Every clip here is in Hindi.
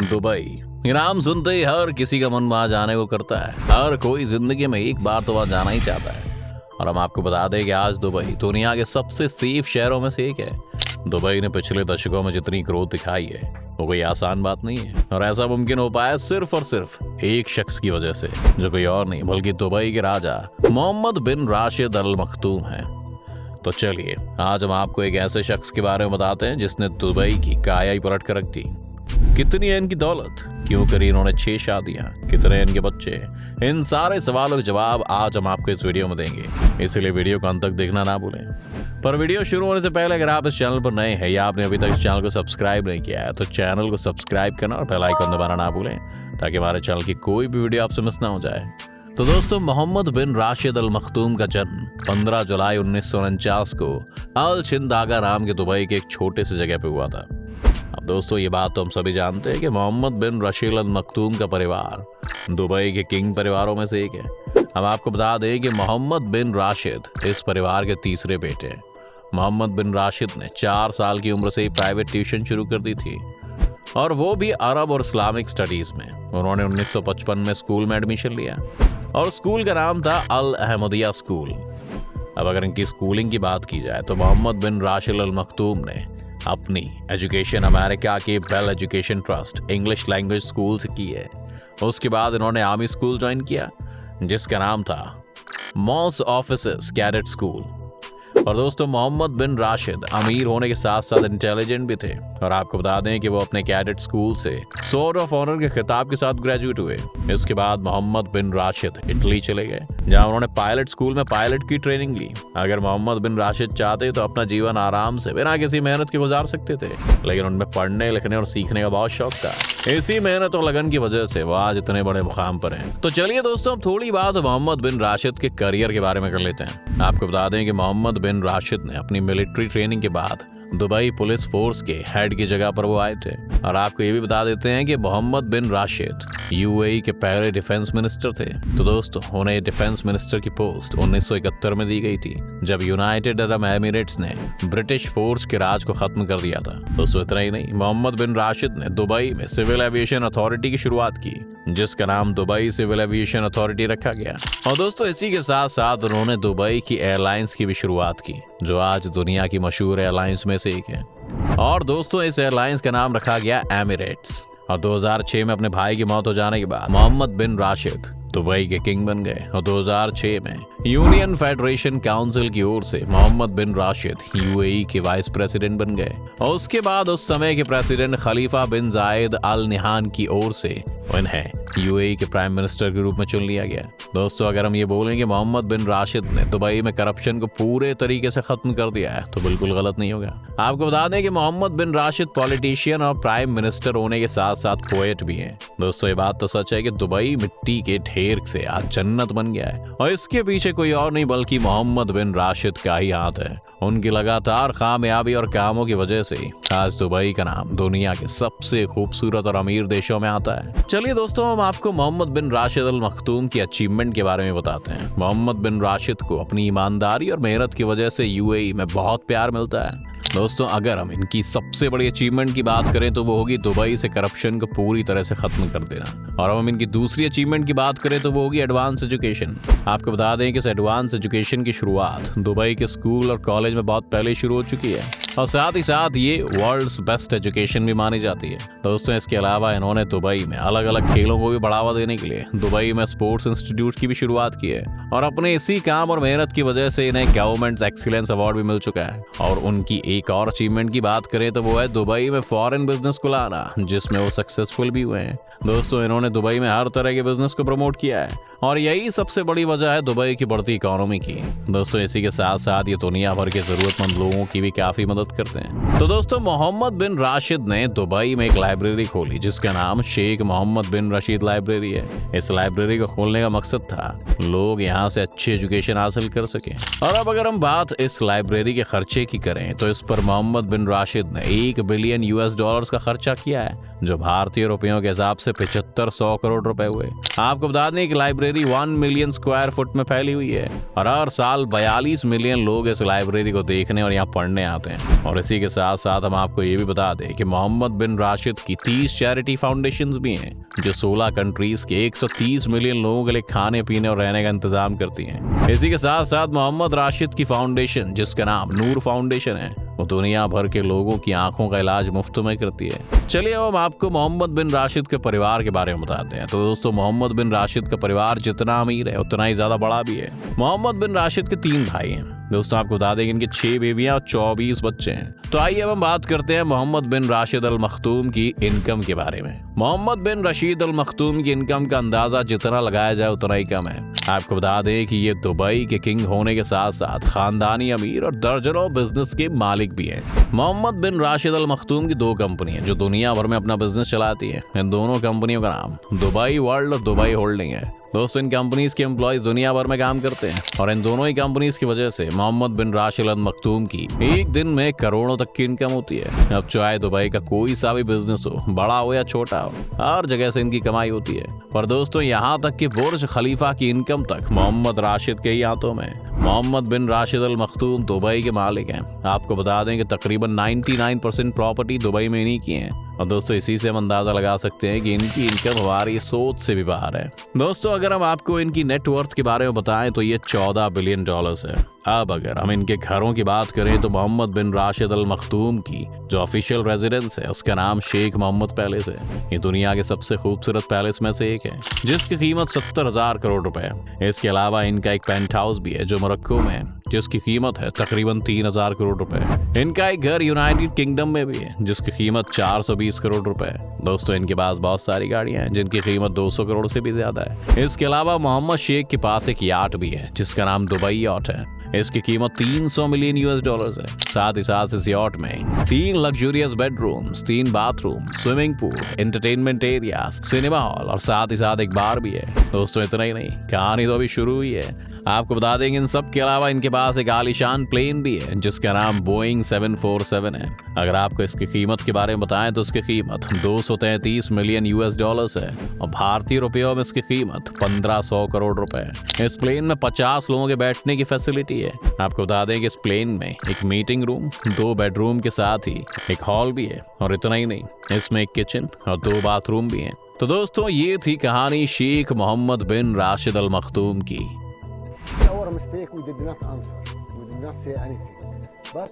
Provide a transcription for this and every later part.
दुबई, ये नाम सुनते ही हर किसी का मन वहां जाने को करता है। हर कोई जिंदगी में एक बार तो वहां जाना ही चाहता है। और हम आपको बता दें कि आज दुबई दुनिया के सबसे सेफ शहरों में से एक है। दुबई ने पिछले दशकों में जितनी ग्रोथ दिखाई है वो कोई आसान बात नहीं है, और ऐसा मुमकिन हो पाया सिर्फ और सिर्फ एक शख्स की वजह से, जो कोई और नहीं बल्कि दुबई के राजा मोहम्मद बिन राशिद अल मखतूम है। तो चलिए आज हम आपको एक ऐसे शख्स के बारे में बताते हैं जिसने दुबई की काया ही पलट कर रख दी। कितनी है इनकी दौलत, क्यों करी इन्होंने 6 शादियां, कितने हैं इनके बच्चे, इन सारे सवालों के जवाब आज हम आपको इस वीडियो में देंगे। इसलिए वीडियो को अंत तक देखना ना भूलें। पर वीडियो शुरू होने से पहले अगर आप इस चैनल पर नए हैं या आपने अभी तक इस चैनल को सब्सक्राइब नहीं किया है तो चैनल को सब्सक्राइब करना और बेल आइकन दबाना ना भूलें, ताकि हमारे चैनल की कोई भी वीडियो आपसे मिस ना हो जाए। तो दोस्तों, मोहम्मद बिन राशिद अल मखतूम का जन्म 15 जुलाई 1949 को अल छिंद आगा नाम के दुबई के एक छोटे से जगह पे हुआ था। अब दोस्तों, ये बात तो हम सभी जानते हैं कि मोहम्मद बिन राशिद अल मखतूम का परिवार दुबई के किंग परिवारों में से एक है। हम आपको बता दें कि मोहम्मद बिन राशिद इस परिवार के तीसरे बेटे हैं। मोहम्मद बिन राशिद ने 4 साल की उम्र से ही प्राइवेट ट्यूशन शुरू कर दी थी, और वो भी अरब और इस्लामिक स्टडीज में। उन्होंने 1955 में स्कूल में एडमिशन लिया और स्कूल का नाम था अल अहमदिया स्कूल। अब अगर इनकी स्कूलिंग की बात की जाए तो मोहम्मद बिन राशिद अल मखतूम ने अपनी एजुकेशन अमेरिका के Bell education trust English language school से की है। उसके बाद इन्होंने आर्मी स्कूल ज्वाइन किया जिसका नाम था मॉस ऑफिसर्स कैडेट स्कूल। और दोस्तों, मोहम्मद बिन राशिद अमीर होने के साथ साथ इंटेलिजेंट भी थे, और आपको बता दें कि वो अपने कैडेट स्कूल से स्वॉर्ड ऑफ ऑनर के खिताब के साथ ग्रेजुएट हुए। इसके बाद मोहम्मद बिन राशिद इटली चले गए, जहां उन्होंने पायलट स्कूल में पायलट की ट्रेनिंग ली। अगर मोहम्मद बिन राशिद चाहते तो अपना जीवन आराम से बिना किसी मेहनत के गुजार सकते थे, लेकिन उनमें पढ़ने लिखने और सीखने का बहुत शौक था। इसी मेहनत और लगन की वजह से वो आज इतने बड़े मुकाम पर हैं। तो चलिए दोस्तों, हम थोड़ी बात मोहम्मद बिन राशिद के करियर के बारे में कर लेते हैं। आपको बता दें कि मोहम्मद बिन राशिद ने अपनी मिलिट्री ट्रेनिंग के बाद दुबई पुलिस फोर्स के हेड की जगह पर वो आए थे। और आपको ये भी बता देते हैं कि मोहम्मद बिन राशिद यूएई के पहले डिफेंस मिनिस्टर थे। तो दोस्तों, उन्हें डिफेंस मिनिस्टर की पोस्ट 1971 में दी गई थी, जब यूनाइटेड अरब एमिरेट्स ने ब्रिटिश फोर्स के राज को खत्म कर दिया था। दोस्तों, इतना ही नहीं, मोहम्मद बिन राशिद ने दुबई में सिविल एविएशन अथॉरिटी की शुरुआत की, जिसका नाम दुबई सिविल एविएशन अथॉरिटी रखा गया। और दोस्तों, इसी के साथ साथ उन्होंने दुबई की एयरलाइंस की भी शुरुआत की, जो आज दुनिया की मशहूर एयरलाइंस में से एक है। और दोस्तों, इस एयरलाइंस का नाम रखा गया एमिरेट्स। और 2006 में अपने भाई की मौत हो जाने के बाद मोहम्मद बिन राशिद दुबई के किंग बन गए, और 2006 में यूनियन फेडरेशन काउंसिल की ओर से मोहम्मद बिन राशिद यूएई के वाइस प्रेसिडेंट बन गए। और उसके बाद उस समय के प्रेसिडेंट खलीफा बिन जायद अल नहान की ओर से उन्हें यूएई के प्राइम मिनिस्टर के रूप में चुन लिया गया। दोस्तों, अगर हम ये बोलें कि मोहम्मद बिन राशिद ने दुबई में करप्शन को पूरे तरीके से खत्म कर दिया है, तो बिल्कुल गलत नहीं होगा। आपको बता दें कि मोहम्मद बिन राशिद पॉलिटिशियन और प्राइम मिनिस्टर होने के साथ साथ पोएट भी हैं। दोस्तों, ये बात तो सच है कि दुबई मिट्टी के ढेर से आज जन्नत बन गया है, और इसके पीछे कोई और नहीं बल्कि मोहम्मद बिन राशिद का ही हाथ है। उनकी लगातार कामयाबी और कामों की वजह से आज दुबई का नाम दुनिया के सबसे खूबसूरत और अमीर देशों में आता है। चलिए दोस्तों, हम आपको मोहम्मद बिन राशिद अल मखतूम की अचीवमेंट के बारे में बताते हैं। मोहम्मद बिन राशिद को अपनी ईमानदारी और मेहनत की वजह से यूएई में बहुत प्यार मिलता है। दोस्तों, अगर हम इनकी सबसे बड़ी अचीवमेंट की बात करें तो वो होगी दुबई से करप्शन को पूरी तरह से खत्म कर देना। और हम इनकी दूसरी अचीवमेंट की बात करें तो वो होगी एडवांस एजुकेशन। आपको बता दें कि इस एडवांस एजुकेशन की शुरुआत दुबई के स्कूल और कॉलेज में बहुत पहले शुरू हो चुकी है, और साथ ही साथ ये वर्ल्ड्स बेस्ट एजुकेशन भी मानी जाती है। दोस्तों, इसके अलावा इन्होंने दुबई में अलग अलग खेलों को भी बढ़ावा देने के लिए दुबई में स्पोर्ट्स इंस्टीट्यूट की भी शुरुआत की है, और अपने इसी काम और मेहनत की वजह से इन्हें गवर्नमेंट एक्सीलेंस अवार्ड भी मिल चुका है। और उनकी एक और अचीवमेंट की बात करें तो वो है दुबई में फॉरेन बिजनेस को लाना, जिसमें वो सक्सेसफुल भी हुए हैं। दोस्तों, इन्होंने दुबई में हर तरह के बिजनेस को प्रमोट किया है, और यही सबसे बड़ी वजह है दुबई की बढ़ती इकोनॉमी की। दोस्तों, इसी के साथ साथ ये दुनिया भर के जरूरतमंद लोगों की भी काफी मदद करते हैं। तो दोस्तों, मोहम्मद बिन राशिद ने दुबई में एक लाइब्रेरी खोली जिसका नाम शेख मोहम्मद बिन रशीद लाइब्रेरी है। इस लाइब्रेरी को खोलने का मकसद था लोग यहाँ से अच्छी एजुकेशन हासिल कर सकें। और अब अगर हम बात इस लाइब्रेरी के खर्चे की करें तो इस पर मोहम्मद बिन राशिद ने $1 बिलियन का खर्चा किया है, जो भारतीय रुपयों के हिसाब से 7500 करोड़ रुपए हुए। आपको बता दें कि लाइब्रेरी 1 मिलियन स्क्वायर फुट में फैली हुई है, और हर साल 42 मिलियन लोग इस लाइब्रेरी को देखने और यहाँ पढ़ने आते हैं। और इसी के साथ साथ हम आपको ये भी बता दें कि मोहम्मद बिन राशिद की 30 चैरिटी फाउंडेशंस भी हैं जो 16 कंट्रीज के 130 मिलियन लोगों के लिए खाने पीने और रहने का इंतजाम करती हैं। इसी के साथ साथ मोहम्मद राशिद की फाउंडेशन जिसका नाम नूर फाउंडेशन है वो दुनिया भर के लोगों की आंखों का इलाज मुफ्त में करती है। चलिए अब हम आपको मोहम्मद बिन राशिद के परिवार के बारे में बताते हैं। तो दोस्तों मोहम्मद बिन राशिद का परिवार जितना अमीर है उतना ही ज्यादा बड़ा भी है। मोहम्मद बिन राशिद के 3 भाई हैं। दोस्तों आपको बता दें कि इनके 6 बेबियां और 24 बच्चे हैं। तो आइए अब हम बात करते हैं मोहम्मद बिन राशिद अल मखतूम की इनकम के बारे में। मोहम्मद बिन रशीद अल मखतूम की इनकम का अंदाजा जितना लगाया जाए उतना ही कम है। आपको बता दें कि ये दुबई के किंग होने के साथ साथ खानदानी अमीर और दर्जनों बिजनेस के मालिक भी है। मोहम्मद बिन राशिद अल मखतूम की 2 कंपनी है जो दुनिया भर में अपना बिजनेस चलाती है। इन दोनों कंपनियों का नाम दुबई वर्ल्ड और दुबई होल्डिंग है। दोस्तों इन कंपनीज के एम्प्लॉयज दुनिया भर में काम करते हैं और इन दोनों ही कंपनीज की वजह से मोहम्मद बिन राशिद अल मखतूम की एक दिन में करोड़ों तक की इनकम होती है। अब चाहे दुबई का कोई सा भी बिजनेस हो, बड़ा हो या छोटा हो, हर जगह से इनकी कमाई होती है। पर दोस्तों यहाँ तक कि बुर्ज खलीफा की इनकम तक मोहम्मद राशिद के ही हाथों में। मोहम्मद बिन राशिद अल मखतूम दुबई के मालिक हैं। आपको बता दें कि तकरीबन 99% प्रॉपर्टी दुबई में इन्हीं की है। और दोस्तों इसी से हम अंदाजा लगा सकते हैं कि इनकी इनकम हमारी सोच से भी बाहर है। दोस्तों अगर हम आपको इनकी नेटवर्थ के बारे में बताएं तो ये $14 बिलियन है। अब अगर हम इनके घरों की बात करें तो मोहम्मद बिन राशिद अल मखतूम की जो ऑफिशियल रेजिडेंस है उसका नाम शेख मोहम्मद पैलेस है। ये दुनिया के सबसे खूबसूरत पैलेस में से एक है जिसकी कीमत 70,000 करोड़ रुपए है। इसके अलावा इनका एक पेंट हाउस भी है जो मोरक्को में है जिसकी कीमत है तकरीबन 3,000 करोड़ रुपए। इनका एक घर यूनाइटेड किंगडम में भी है जिसकी कीमत 420 करोड़ रुपए है। दोस्तों इनके पास बहुत सारी गाड़ियां हैं जिनकी कीमत 200 करोड़ से भी ज्यादा है। इसके अलावा मोहम्मद शेख के पास एक याट भी है जिसका नाम दुबई याट है। इसकी कीमत $300 मिलियन है। साथ ही साथ इस याट में 3 luxurious bedrooms, 3 bathroom, swimming pool, entertainment area, cinema hall और साथ ही साथ एक बार भी है। दोस्तों इतना ही नहीं, कहानी तो अभी शुरू हुई है। आपको बता देंगे इन सब के अलावा इनके पास एक आलीशान प्लेन भी है जिसका नाम बोइंग 747 है। अगर आपको इसकी कीमत के बारे में बताएं तो इसकी कीमत $233 मिलियन है और भारतीय रुपयों में इसकी कीमत 1,500 करोड़ रुपए है। इस प्लेन में 50 लोगों के बैठने की फैसिलिटी है। आपको बता दें कि इस प्लेन में एक मीटिंग रूम, 2 बेडरूम के साथ ही एक हॉल भी है। और इतना ही नहीं, इसमें एक किचन और 2 बाथरूम भी हैं। तो दोस्तों ये थी कहानी शेख मोहम्मद बिन राशिद अल मखतूम की। Our mistake, we did not answer. We did not say anything. But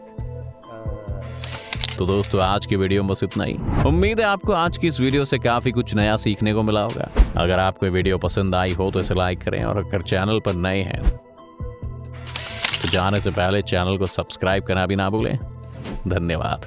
तो दोस्तों आज की वीडियो में बस इतना ही। उम्मीद है आपको आज की इस वीडियो से काफी कुछ नया सीखने को मिला होगा। अगर आपको ये वीडियो पसंद आई हो तो इसे लाइक करें और अगर चैनल पर नए हैं तो जाने से पहले चैनल को सब्सक्राइब करना भी ना भूलें। धन्यवाद।